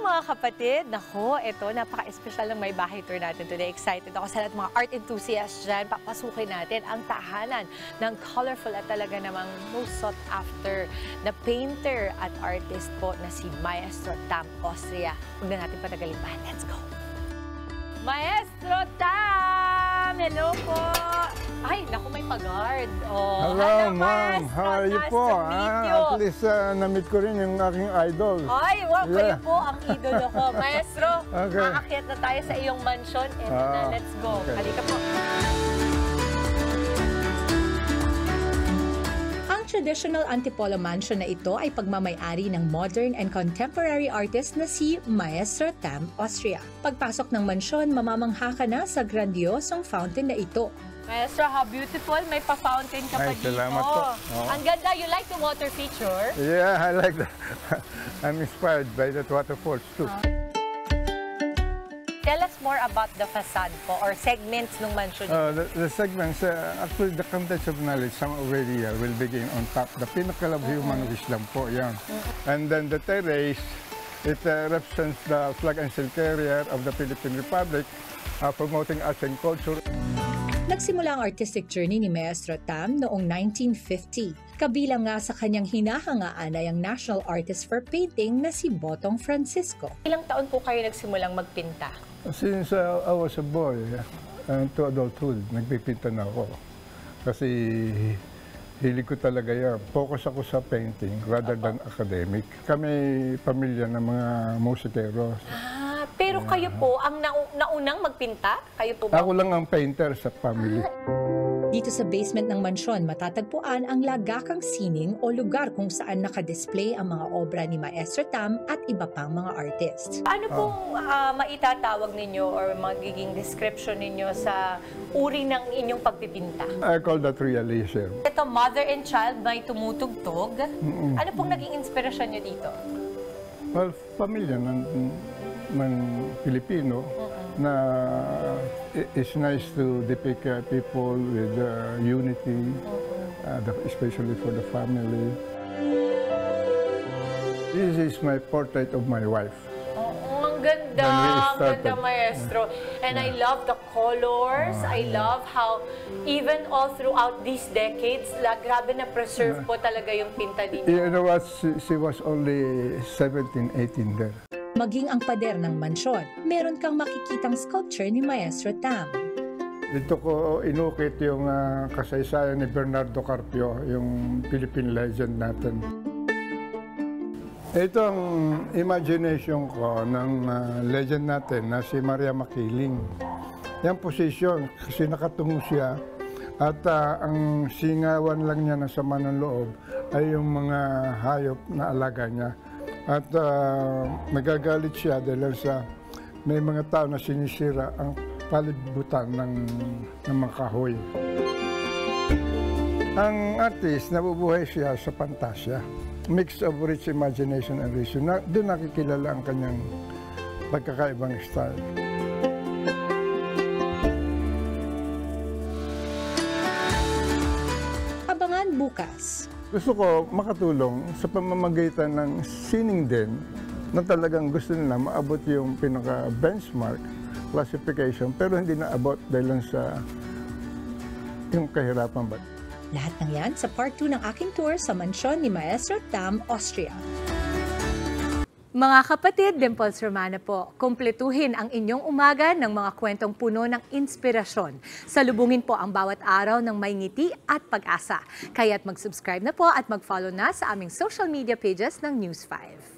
mga kapatid! Nako, ito, napaka-espesyal ng may bahay tour natin today. Excited ako sa lahat mga art enthusiasts dyan. Papasukin natin ang tahanan ng colorful at talaga namang most sought after na painter at artist po na si Maestro Tam Austria. Huwag na natin patagalin pa. Let's go! Maestro Tam! Hello po! Ay, naku, may pag-guard. Oh, hello, ma'am. How are you nice po? to meet you. At least na-meet ko rin yung aking idol. Ay, wow, kayo po ang idolo ko. Maestro, okay. Aakyat na tayo sa iyong mansion. Eto na, let's go. Okay. Halika po. Ang traditional Antipolo mansion na ito ay pagmamay-ari ng modern and contemporary artist na si Maestro Tam Austria. Pagpasok ng mansyon, mamamangha ka na sa grandiosong fountain na ito. Maestro, how beautiful. May pa-fountain ka pa Ay, dito. salamat po. Oh. Ang ganda. You like the water feature? Yeah, I like that. I'm inspired by that waterfalls too. Tell us more about the facade po or segments ng mansion. The segments, actually the contents of knowledge, some already will begin on top. The pinnacle of human wisdom po, yan. And then the terrace, it represents the flag and seal carrier of the Philippine Republic, promoting arts and culture. Nagsimula ang artistic journey ni Maestro Tam noong 1950. Kabilang nga sa kanyang hinahangaan ay ang national artist for painting na si Botong Francisco. Ilang taon po kayo nagsimulang magpinta? Since I was a boy, to adulthood, nagpipinta na ako. Kasi hilig ko talaga yan. Focus ako sa painting rather than academic. Kami pamilya ng mga musikero. Pero kayo po, ang naunang magpinta? Kayo po ba? Ako lang ang painter sa family. Dito sa basement ng mansyon, matatagpuan ang lagakang sining o lugar kung saan nakadisplay ang mga obra ni Maestro Tam at iba pang mga artists. Ano pong maitatawag ninyo or magiging description ninyo sa uri ng inyong pagpipinta? I call that realism. Ito, mother and child may tumutugtog. Ano pong naging inspirasyon nyo dito? Well, pamilya ng Pilipino na it's nice to depict people with unity, especially for the family. This is my portrait of my wife. Ang ganda, ang ganda, Maestro. And I love the colors. I love how even all throughout these decades, grabe na preserve po talaga yung pinta ninyo. You know what? She was only 17, 18 there. Maging ang pader ng mansyon, meron kang makikitang sculpture ni Maestro Tam. Dito ko inukit yung kasaysayan ni Bernardo Carpio, yung Philippine legend natin. Ito ang imagination ko ng legend natin na si Maria Makiling. Yung position, kasi nakatungo siya at ang singawan lang niya na sama ng loob ay yung mga hayop na alaga niya. At magagalit siya dahil sa may mga tao na sinisira ang palibutan ng mga kahoy. Ang artist, nabubuhay siya sa pantasya. Mix of rich imagination and reason. Doon nakikilala ang kanyang pagkakaibang style. Abangan bukas. Gusto ko makatulong sa pamamagitan ng sining din na talagang gusto nila maabot yung pinaka-benchmark classification pero hindi naabot dahil sa yung kahirapan ba. Lahat ng yan sa part 2 ng aking tour sa mansyon ni Maestro Tam Austria. Mga kapatid, Dimples Romana po, kumpletuhin ang inyong umaga ng mga kwentong puno ng inspirasyon. Salubungin po ang bawat araw ng may ngiti at pag-asa. Kaya't mag-subscribe na po at mag-follow na sa aming social media pages ng News 5.